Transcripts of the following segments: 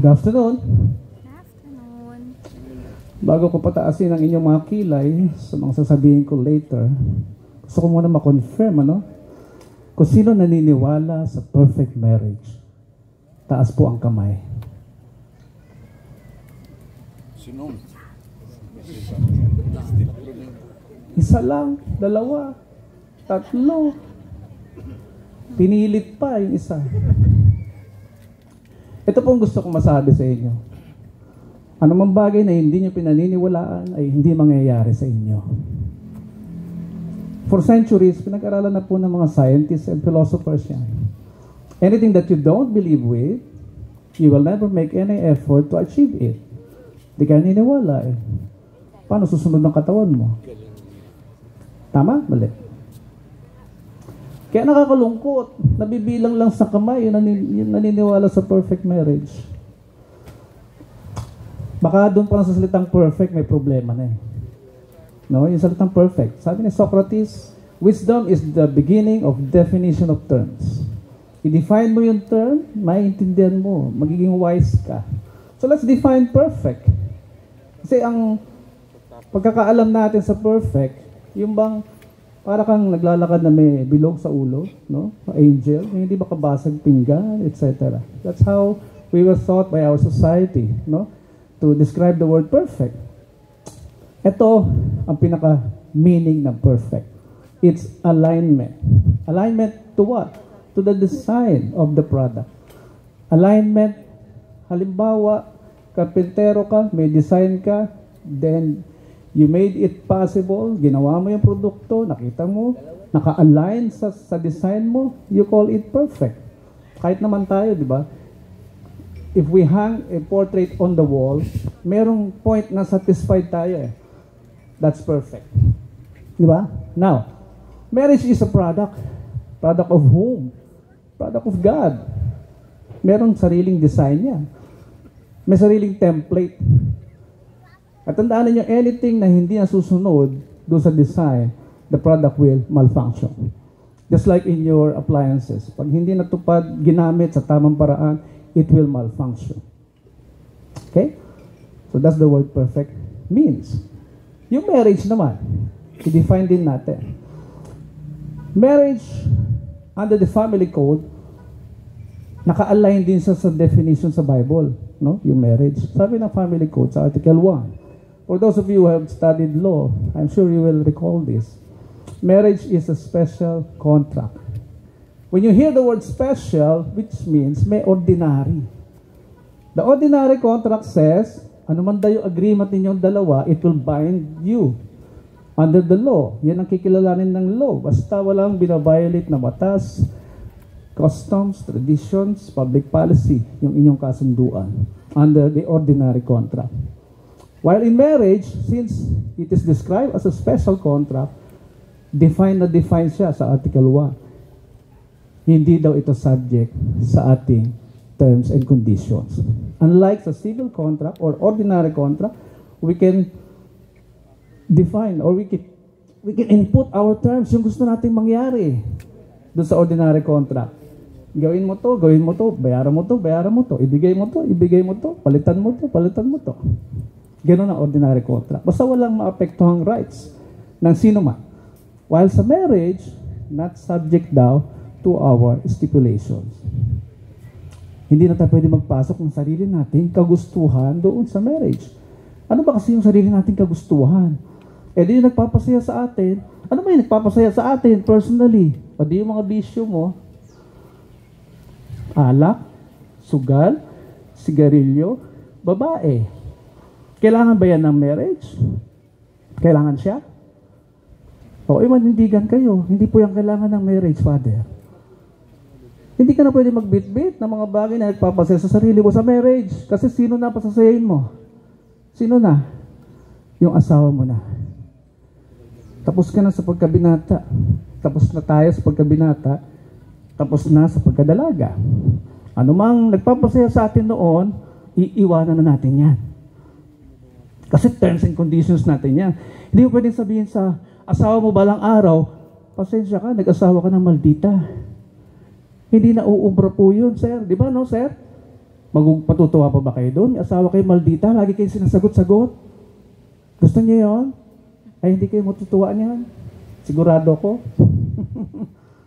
Good afternoon. Afternoon. Bago ko pataasin ang inyong mga kilay sa mga sasabihin ko later, gusto ko muna ma-confirm, kung sino naniniwala sa perfect marriage. Taas po ang kamay. Sino? Isa lang, dalawa, tatlo. Pinilit pa yung isa. Ito po ang gusto kong masabi sa inyo. Anumang bagay na hindi nyo pinaniniwalaan ay hindi mangyayari sa inyo. For centuries, pinag-aralan na po ng mga scientists and philosophers yan. Anything that you don't believe with, you will never make any effort to achieve it. Hindi ka naniniwala eh. Paano susunod ng katawan mo? Tama? Mali. Kaya nakakalungkot, nabibilang lang sa kamay yung naniniwala sa perfect marriage. Baka doon pa lang sa salitang perfect, may problema na eh. No, yung salitang perfect. Sabi ni Socrates, wisdom is the beginning of definition of terms. I-define mo yung term, maiintindihan mo, magiging wise ka. So let's define perfect. Kasi ang pagkakaalam natin sa perfect, yung bang para kang naglalakad na may bilog sa ulo, no? Angel, hindi makabasag pinggan, etc. That's how we were taught by our society, no? To describe the word perfect. Ito ang pinaka-meaning ng perfect. It's alignment. Alignment to what? To the design of the product. Alignment, halimbawa, karpentero ka, may design ka, then you made it possible, ginawa mo yung produkto, nakita mo, naka-align sa design mo, you call it perfect. Kahit naman tayo, di ba? If we hang a portrait on the wall, merong point na satisfied tayo eh. That's perfect. Di ba? Now, marriage is a product. Product of whom? Product of God. Merong sariling design niya. May sariling template. At tandaan niyo, anything na hindi nasusunod doon sa design, the product will malfunction. Just like in your appliances. Pag hindi natupad, ginamit sa tamang paraan, it will malfunction. Okay? So that's the word perfect means. Yung marriage naman, i-define din natin. Marriage, under the family code, naka-align din sa definition sa Bible, no? Yung marriage. Sabi ng family code sa Article 1. For those of you who have studied law, I'm sure you will recall this. Marriage is a special contract. When you hear the word special, which means may ordinary. The ordinary contract says, anuman daw yung agreement ninyong dalawa, it will bind you under the law. Yan ang kikilalanin ng law. Basta walang binabiolate na batas, customs, traditions, public policy, yung inyong kasunduan under the ordinary contract. While in marriage, since it is described as a special contract, define siya sa Article 1. Hindi daw ito subject sa ating terms and conditions. Unlike sa civil contract or ordinary contract, we can define or we can input our terms, yung gusto nating mangyari doon sa ordinary contract. Gawin mo to, bayaran mo to, ibigay mo to, palitan mo to. Ganun ang ordinary contract. Basta walang maapektuhang rights ng sino man. While sa marriage, not subject daw to our stipulations. Hindi na tayo pwede magpasok ng sarili nating kagustuhan doon sa marriage. Ano ba kasi yung sarili nating kagustuhan? Eh di yung nagpapasaya sa atin. Ano ba yung nagpapasaya sa atin personally? O di yung mga bisyo mo? Alak, sugal, sigarilyo, babae. Kailangan ba yan ng marriage? Kailangan siya? O, manindigan kayo. Hindi po yan kailangan ng marriage, Father. Hindi ka na pwede magbitbit ng mga bagay na nagpapasaya sa sarili mo sa marriage. Kasi sino na pasasayain mo? Sino na? Yung asawa mo na. Tapos ka na sa pagkabinata. Tapos na tayo sa pagkabinata. Tapos na sa pagkadalaga. Ano mang nagpapasaya sa atin noon, iiwanan na natin yan. Kasi terms and conditions natin yan. Hindi mo pwedeng sabihin sa asawa mo balang araw, pasensya ka, nag-asawa ka ng maldita. Hindi na uubra po yun, sir. Di ba, no, sir? Patutuwa pa ba kayo doon? May asawa kayo maldita, lagi kayo sinasagot-sagot. Gusto niyo yon? Ay, hindi kayo matutuwa niyan. Sigurado ko.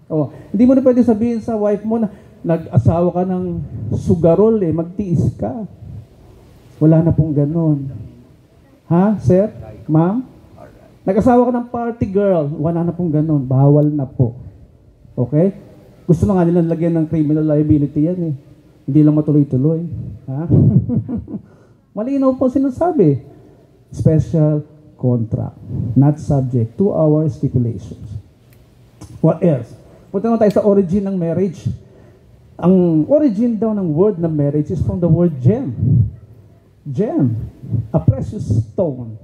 Oh, hindi mo na pwede sabihin sa wife mo na nag-asawa ka ng sugarol magtiis ka. Wala na pong ganon. Ha, sir? Ma'am? Nag-asawa ka ng party girl. Wala na pong ganon. Bawal na po. Okay? Gusto na nga nilang lagyan ng criminal liability yan Hindi lang matuloy-tuloy. Ha? Malinaw po sinasabi. Special contract. Not subject to our stipulations. What else? Punta naman tayo sa origin ng marriage. Ang origin daw ng word na marriage is from the word gem. Gem. A precious stone.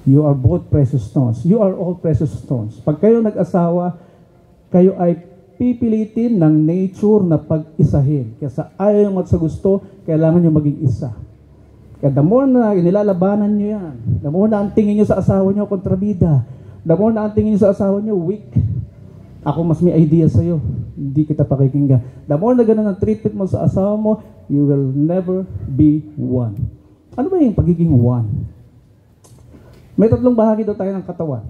You are both precious stones. You are all precious stones. Pag kayo nag-asawa, kayo ay pipilitin ng nature na pag-isahin. Kaya sa ayaw at sa gusto, kailangan nyo maging isa. Kaya the more na inilalabanan nyo yan, the more na ang tingin nyo sa asawa nyo kontrabida, the more na ang tingin nyo sa asawa nyo weak. Ako mas may idea sa'yo, hindi kita pakikinggan. The more na ganun ang treatment mo sa asawa mo, you will never be one. Ano ba yung pagiging one? May tatlong bahagi daw tayo ng katawan.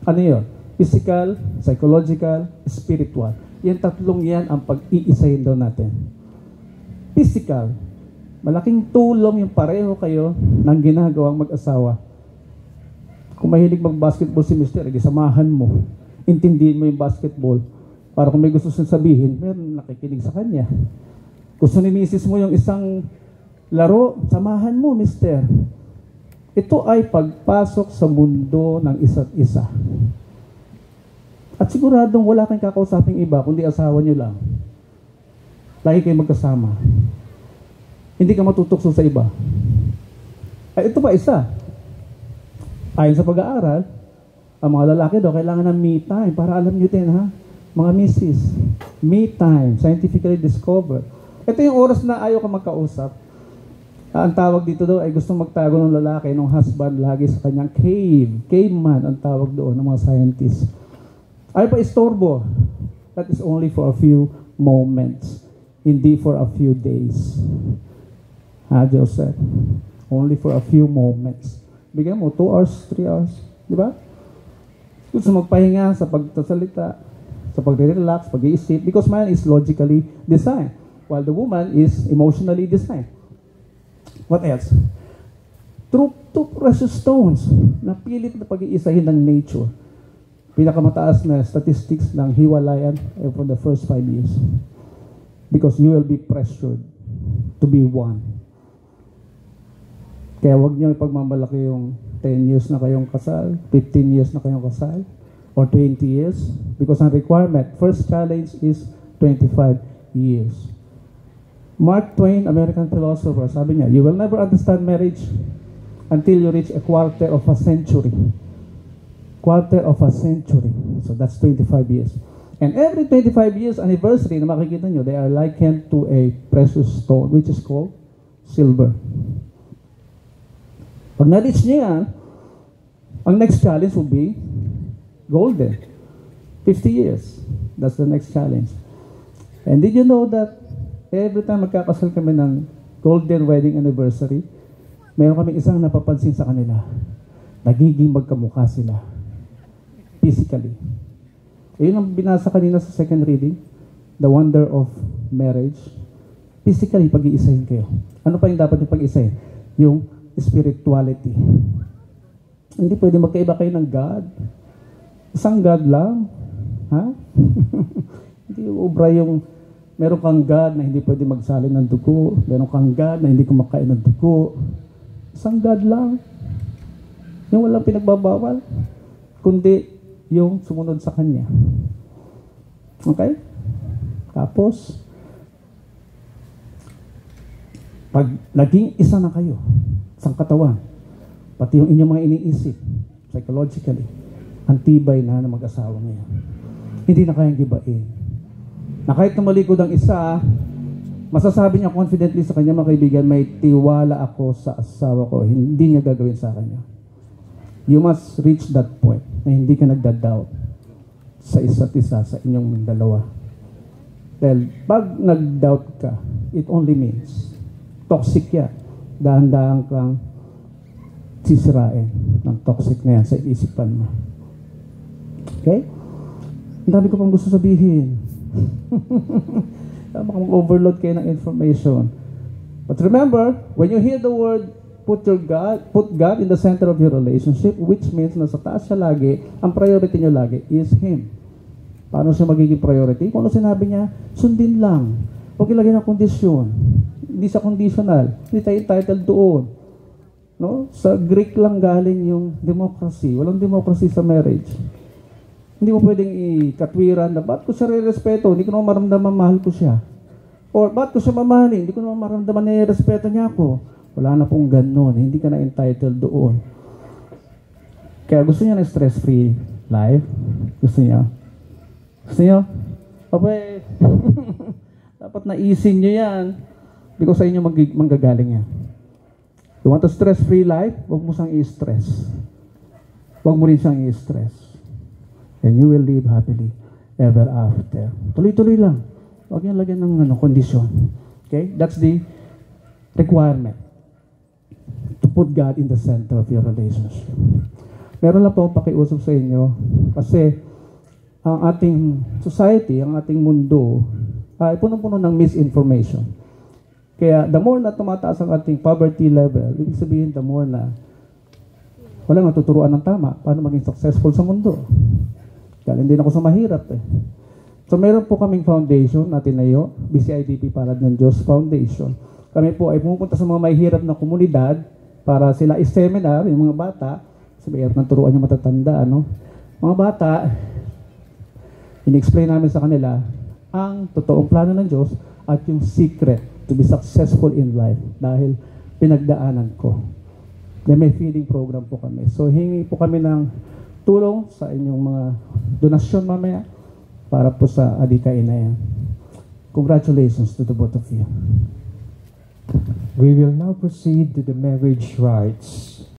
Ano yun? Physical, psychological, spiritual. Yan tatlong yan ang pag-iisahin daw natin. Physical. Malaking tulong yung pareho kayo ng ginagawang mag-asawa. Kung mahilig mag-basketball si Mr., samahan mo. Intindihin mo yung basketball. Para kung may gusto siyang sabihin, meron nakikinig sa kanya. Gusto ni Mrs. mo yung isang laro, samahan mo, Mr. Ito ay pagpasok sa mundo ng isa't isa. At siguradong wala kang kakausaping iba, kundi asawa nyo lang. Lagi kayo magkasama. Hindi ka matutokso sa iba. Ay, ito pa isa. Ayon sa pag-aaral, ang mga lalaki daw kailangan ng me time. Para alam nyo din, ha? Mga misis, me time, scientifically discovered. Ito yung oras na ayaw ka magkausap. Ang tawag dito daw ay gustong magtago ng lalaki, ng husband, lagi sa kanyang cave. Caveman ang tawag doon ng mga scientists. Ay pa istorbo. That is only for a few moments. Hindi for a few days. Ha, Joseph? Only for a few moments. Bigyan mo 2 hours, 3 hours. Di ba? Gusto magpahinga sa pagsasalita, sa pagre-relax, pag-iisip, because man is logically designed, while the woman is emotionally designed. What else? Two precious stones na pilit na pag-iisahin ng nature. Pinakamataas na statistics ng hiwalayan for the first 5 years. Because you will be pressured to be one. Kaya wag niyo ipagmamalaki yung 10 years na kayong kasal, 15 years na kayong kasal, or 20 years. Because ang requirement, first challenge is 25 years. Mark Twain, American philosopher, sabi niya, you will never understand marriage until you reach a quarter of a century. Quarter of a century. So that's 25 years. And every 25 years anniversary na makikita nyo, they are likened to a precious stone, which is called silver. Pag na-reach nyo yan, ang next challenge will be golden. 50 years. That's the next challenge. And did you know that every time magkakasal kami ng golden wedding anniversary, mayroon kami isang napapansin sa kanila. Nagiging magkamukha sila. Physically. Yun ang binasa kanina sa second reading, the wonder of marriage. Physically, pag-iisahin kayo. Ano pa yung dapat yung pag-iisahin? Yung spirituality. Hindi pwede magkaiba kayo ng God. Isang God lang. Ha? Hindi ubra yung meron kang God na hindi pwede magsalin ng dugo. Meron kang God na hindi kumakain ng dugo. Isang God lang. Yung walang pinagbabawal. Kundi yung sumunod sa Kanya. Okay? Tapos, pag naging isa na kayo, isang katawan, pati yung inyong mga iniisip, psychologically, ang tibay na mag-asawa ngayon. Hindi na kayang gibain. Na kahit tumalikod ang isa, masasabi niya confidently sa kanya, mga kaibigan, may tiwala ako sa asawa ko, hindi niya gagawin sa kanya. You must reach that point na hindi ka nagda-doubt sa isa't isa, sa inyong dalawa. Dahil pag nag-doubt ka, it only means toxic yan. Dahan-dahan kang sisirain ng toxic na yan sa isipan mo. Okay? Ang dami ko pang gusto sabihin. Baka mag-overload kayo ng information. But remember, when you hear the word, put God in the center of your relationship, which means na sa taas siya lagi, ang priority niyo lagi is Him. Paano siya magiging priority? Kung ano sinabi niya, sundin lang. Huwag ilagay ng kondisyon. Hindi sa conditional. Hindi tayo entitled doon. No? Sa Greek lang galing yung democracy. Walang democracy sa marriage. Hindi mo pwedeng ikatwiran na, ba't ko siya re-respeto? Hindi ko naman maramdaman mahal ko siya. Or, ba't ko siya mamahalin? Hindi ko naman maramdaman na i-respeto niya ako. Wala na pong ganun. Hindi ka na entitled doon. Kaya gusto niya ng stress-free life? Gusto niya? Gusto niyo? Okay. Dapat naisin niyo yan. Because sa inyo manggagaling yan. You want a stress-free life? Huwag mo siyang i-stress. Huwag mo rin siyang i-stress. And you will live happily ever after. Tuloy-tuloy lang. Huwag yung lagyan ng kondisyon. Okay? That's the requirement. To put God in the center of your relationship. Meron lang po pakiusap sa inyo. Kasi ang ating society, ang ating mundo, ay punong-puno ng misinformation. Kaya the more na tumataas ang ating poverty level, ibig sabihin the more na walang natuturuan ng tama paano maging successful sa mundo. Dahil hindi na ako sa mahirap eh. So meron po kaming foundation na tinayo, BCIDP Palad ng Diyos Foundation. Kami po ay pumupunta sa mga mahihirap na komunidad para sila i-seminar, yung mga bata, kasi mahirap ng turuan yung matatanda, ano? Mga bata, in-explain namin sa kanila ang totoong plano ng Diyos at yung secret to be successful in life dahil pinagdaanan ko. May feeding program po kami. So hingi po kami ng tulong sa inyong mga donasyon mamaya para po sa adikain na yan. Congratulations to the both of you. We will now proceed to the marriage rites.